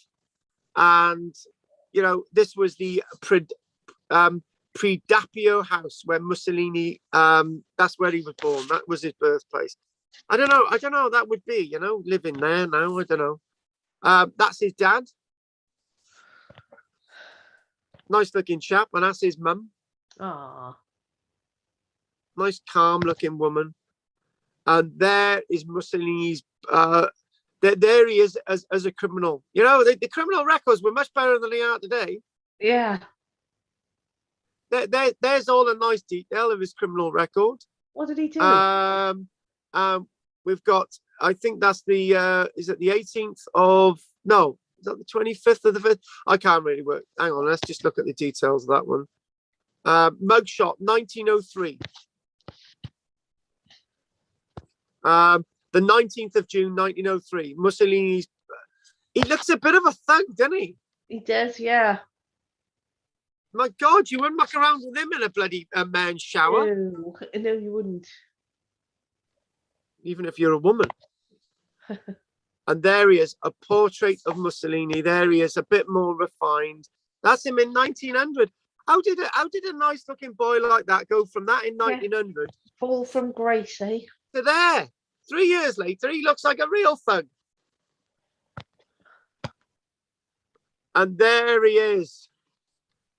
And you know, this was the Predapio house where Mussolini, that's where he was born. That was his birthplace. I don't know how that would be, you know, living there now. I don't know. That's his dad. Nice looking chap, and that's his mum. Ah. Nice, calm looking woman. And there is Mussolini's. There he is as a criminal. You know, the criminal records were much better than they are today. Yeah. There's all a nice detail of his criminal record. What did he do? We've got. I think that's the. Is it the 18th of? No, is that the 25th of the 5th? I can't really work. Hang on, let's just look at the details of that one. Mugshot, 1903. The 19th of June, 1903. Mussolini's. He looks a bit of a thug, doesn't he? He does, yeah. My God, you wouldn't muck around with him in a bloody man's shower. No, you wouldn't. Even if you're a woman. And there he is, a portrait of Mussolini. There he is, a bit more refined. That's him in 1900. How did a nice looking boy like that go from that in 1900? Fall from grace, eh? To there. 3 years later, he looks like a real thug. And there he is.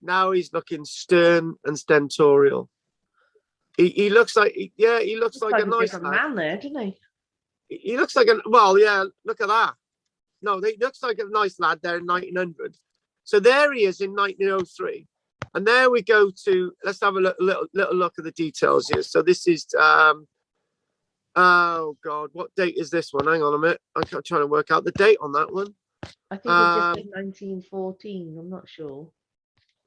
Now he's looking stern and stentorial. He looks like, he looks like a nice man there, doesn't he? He looks like well, yeah, look at that. No, he looks like a nice lad there in 1900. So there he is in 1903. And there we go to, let's have a little look at the details here. So this is, oh God, what date is this one? Hang on a minute. I'm trying to work out the date on that one. I think it just said 1914. I'm not sure.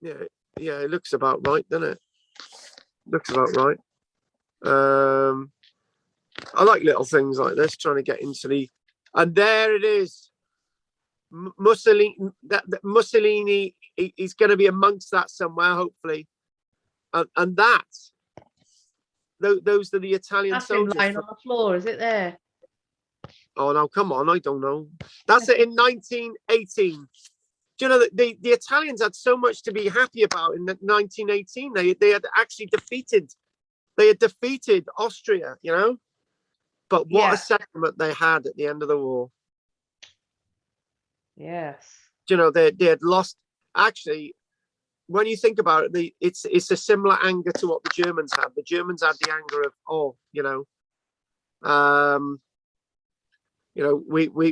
Yeah, it looks about right, doesn't it? Looks about right. I like little things like this, trying to get into the, and there it is. Mussolini. Mussolini. He's going to be amongst that somewhere, hopefully. And that. Those are the Italian soldiers. That's lying on the floor, is it there? Oh no, come on! I don't know. That's it in 1918. Do you know that the Italians had so much to be happy about in 1918? They had actually defeated. They had defeated Austria, you know. But what a settlement they had at the end of the war. Yes. Do you know, they had lost. Actually, when you think about it, it's a similar anger to what the Germans had. The Germans had the anger of,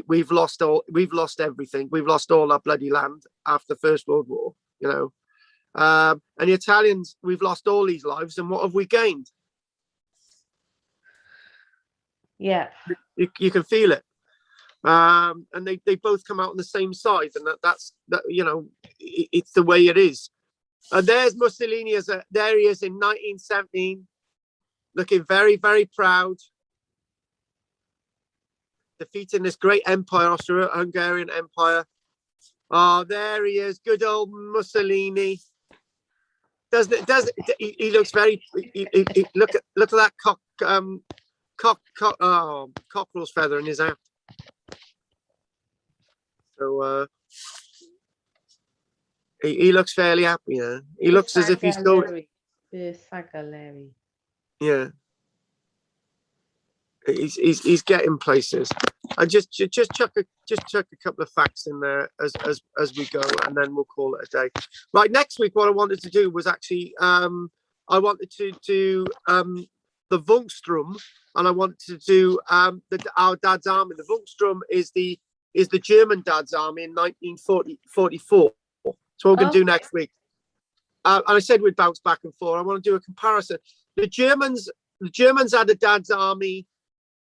we've lost everything. We've lost all our bloody land after the First World War. You know, and the Italians, we've lost all these lives, and what have we gained? Yeah, you can feel it, and they both come out on the same side, and that's it's the way it is. And there's Mussolini there he is in 1917, looking very, very proud, defeating this great empire, Austro-Hungarian Empire. Oh, there he is, good old Mussolini. He looks very. Look at that cockerel's feather in his hat. So he looks fairly happy. Yeah, he looks as if he's going. Yeah, he's getting places. And just chuck a couple of facts in there as we go, and then we'll call it a day. Right, next week, what I wanted to do was actually I wanted to do the Volkssturm, and I wanted to do our dad's army. The Volkssturm is the German dad's army in 1944. So we're going to do next week. And I said we'd bounce back and forth. I want to do a comparison. The Germans had a dad's army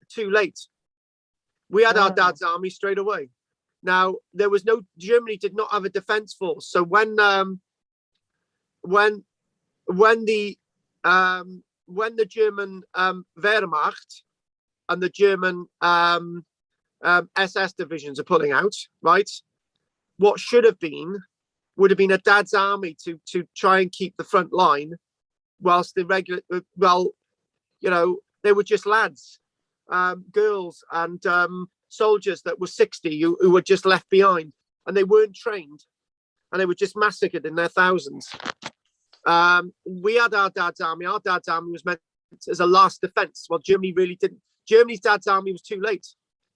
too late. We had our dad's army straight away. Now Germany did not have a defense force. So when the German Wehrmacht and the German SS divisions are pulling out, right? What would have been a dad's army to try and keep the front line, whilst the regular, they were just lads, girls and soldiers that were 60 who were just left behind, and they weren't trained, and they were just massacred in their thousands. We had our dad's army. Our dad's army was meant as a last defense. Well, Germany really didn't. Germany's dad's army was too late.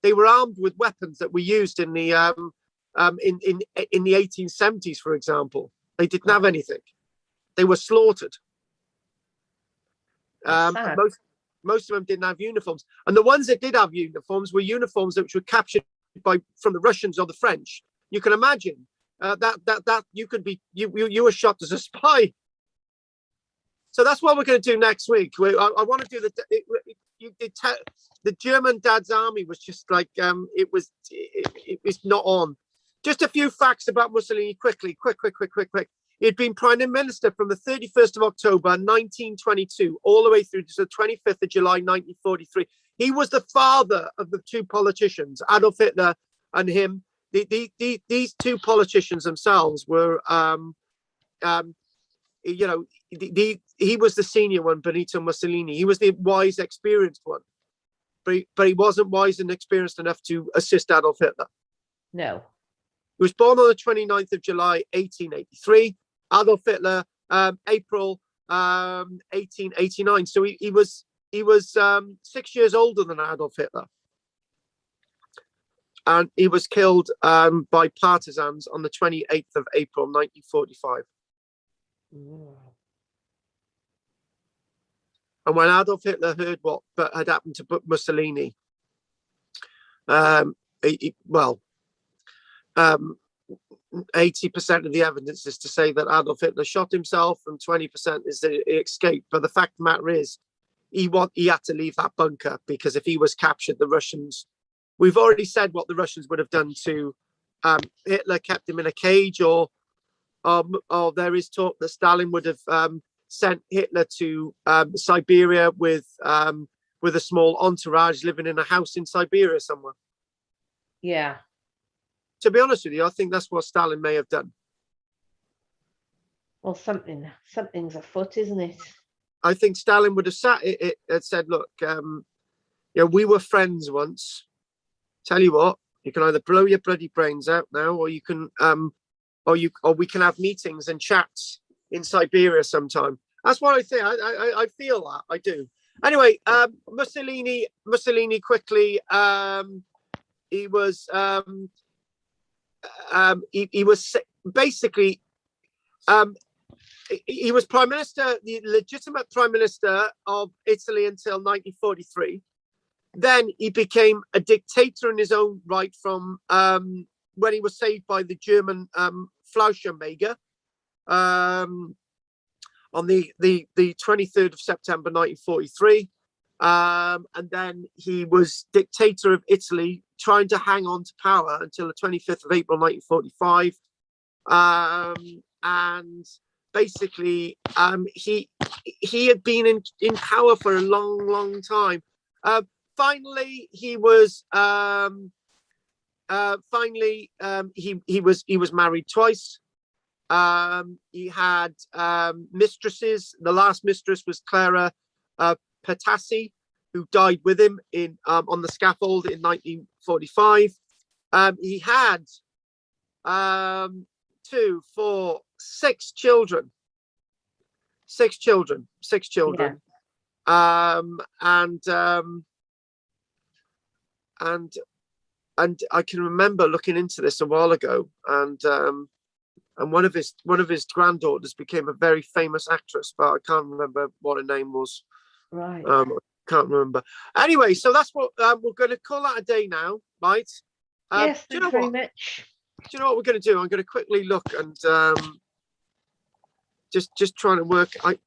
They were armed with weapons that were used in the in the 1870s, for example. They didn't have anything. They were slaughtered. Most of them didn't have uniforms, and the ones that did have uniforms were uniforms which were captured from the Russians or the French. You can imagine that you could be you were shot as a spy. So that's what we're going to do next week. I want to do the German dad's army was just like it was not on. Just a few facts about Mussolini quickly. Quick. He'd been prime minister from the 31st of October 1922 all the way through to the 25th of July 1943. He was the father of the two politicians, Adolf Hitler and him. These two politicians themselves were, he was the senior one, Benito Mussolini. He was the wise, experienced one, but he wasn't wise and experienced enough to assist Adolf Hitler. No. He was born on the 29th of July, 1883. Adolf Hitler, April 1889. So he was 6 years older than Adolf Hitler. And he was killed by partisans on the 28th of April, 1945. And when Adolf Hitler heard what had happened to Mussolini, 80% of the evidence is to say that Adolf Hitler shot himself, and 20% is that he escaped. But the fact of the matter is, he had to leave that bunker, because if he was captured, the Russians, we've already said what the Russians would have done to Hitler, kept him in a cage, or there is talk that Stalin would have sent Hitler to Siberia with a small entourage, living in a house in Siberia somewhere. Yeah. To be honest with you, I think that's what Stalin may have done. Well, something's afoot, isn't it? I think Stalin would have sat it and said, "Look, we were friends once. Tell you what, you can either blow your bloody brains out now, or you can, or we can have meetings and chats in Siberia sometime." That's what I think. I feel that. I do. Anyway, Mussolini quickly. He was basically he was prime minister, the legitimate prime minister of Italy until 1943. Then he became a dictator in his own right from when he was saved by the German Fallschirmjäger on the 23rd of September 1943. And then he was dictator of Italy, trying to hang on to power until the 25th of April 1945. And basically, he had been in power for a long time. Finally, he was he was married twice. He had mistresses. The last mistress was Clara Petassi, who died with him on the scaffold in 1945. He had 2, 4, 6 children. 6 children. Yeah. And I can remember looking into this a while ago, and one of his granddaughters became a very famous actress, but I can't remember what her name was. Right. Can't remember. Anyway, so that's what we're going to call that a day now, right? Yes, thanks very much. Do you know what we're going to do? I'm going to quickly look and just trying to work. I'm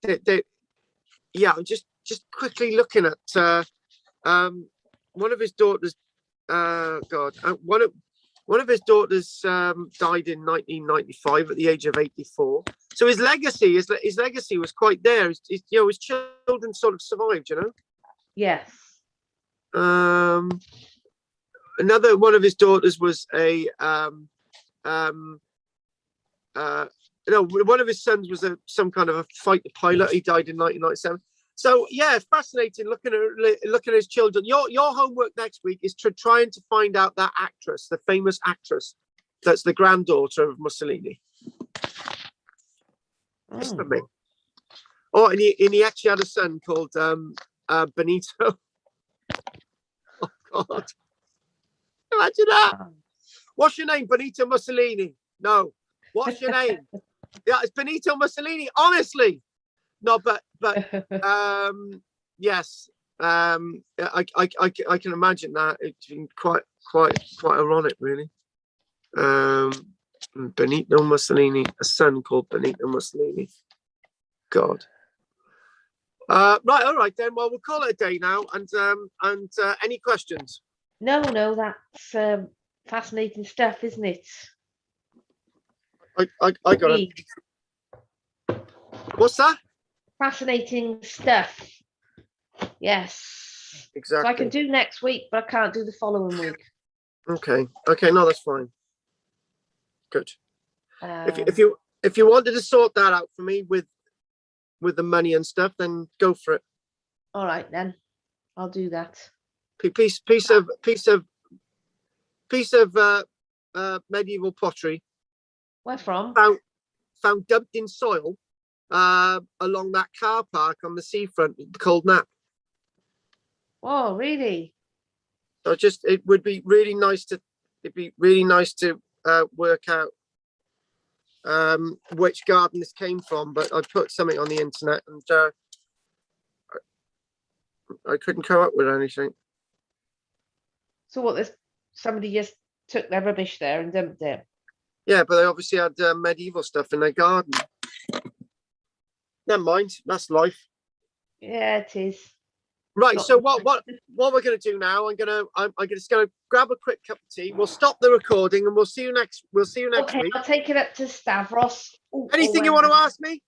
just quickly looking at one of his daughters. One of his daughters died in 1995 at the age of 84. So his legacy was quite there. His children sort of survived, Yes. Another one of his daughters was one of his sons was some kind of a fighter pilot. He died in 1997. So yeah, fascinating looking at his children. Your homework next week is trying to find out that actress, the famous actress that's the granddaughter of Mussolini. Just for me. Oh, and he actually had a son called Benito. Oh God! Imagine that. What's your name? Benito Mussolini? No. What's your name? Yeah, it's Benito Mussolini. Honestly, no, but yes. I can imagine that. It's been quite ironic, really. Benito Mussolini, a son called Benito Mussolini. God. Right, all right then. Well, we'll call it a day now. And any questions? No, that's fascinating stuff, isn't it? I got it. What's that? Fascinating stuff. Yes. Exactly. So I can do next week, but I can't do the following week. Okay. No, that's fine. Good. If you wanted to sort that out for me with the money and stuff, then go for it. All right then, I'll do that. Piece of medieval pottery. Where from? Found dumped in soil along that car park on the seafront, the Cold Nap. Oh, really? So it would be really nice to work out which garden this came from, but I put something on the internet and I couldn't come up with anything. So what? Somebody just took their rubbish there and dumped it. Yeah, but they obviously had medieval stuff in their garden. Never mind, that's life. Yeah, it is. Right. So what we're going to do now? I'm just going to grab a quick cup of tea. We'll stop the recording and we'll see you next Okay, week. I'll take it up to Stavros. Anything you want to ask me?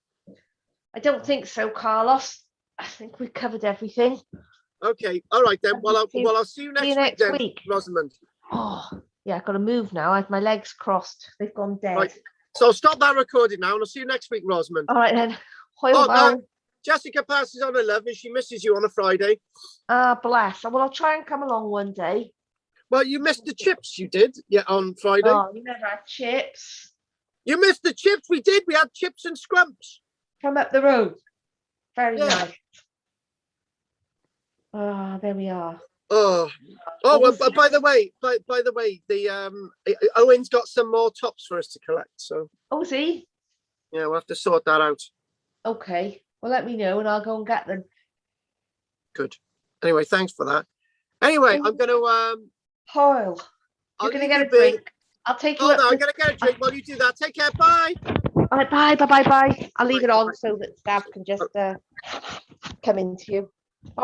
I don't think so, Carlos. I think we've covered everything. Okay. All right then. Well, I'll see you next week, Rosamond. Oh, yeah. I've got to move now. I have my legs crossed. They've gone dead. Right. So I'll stop that recording now, and I'll see you next week, Rosamond. All right then. Jessica passes on her love, and she misses you on a Friday. Bless. Well, I'll try and come along one day. Well, you missed the chips, you did, on Friday. Oh, you never had chips. You missed the chips. We did. We had chips and scrumps from up the road. Very nice. There we are. Well, by the way, the Owen's got some more tops for us to collect. So. Oh, is he? Yeah, we'll have to sort that out. Okay. Well, let me know and I'll go and get them. Good. Anyway, thanks for that. Anyway, I'm going to Hoyle. You're going to get a drink. I'll take you. Oh no, I'm going to get a drink while you do that. Take care. Bye. All right. Bye. I'll leave it on so that staff can just come into you.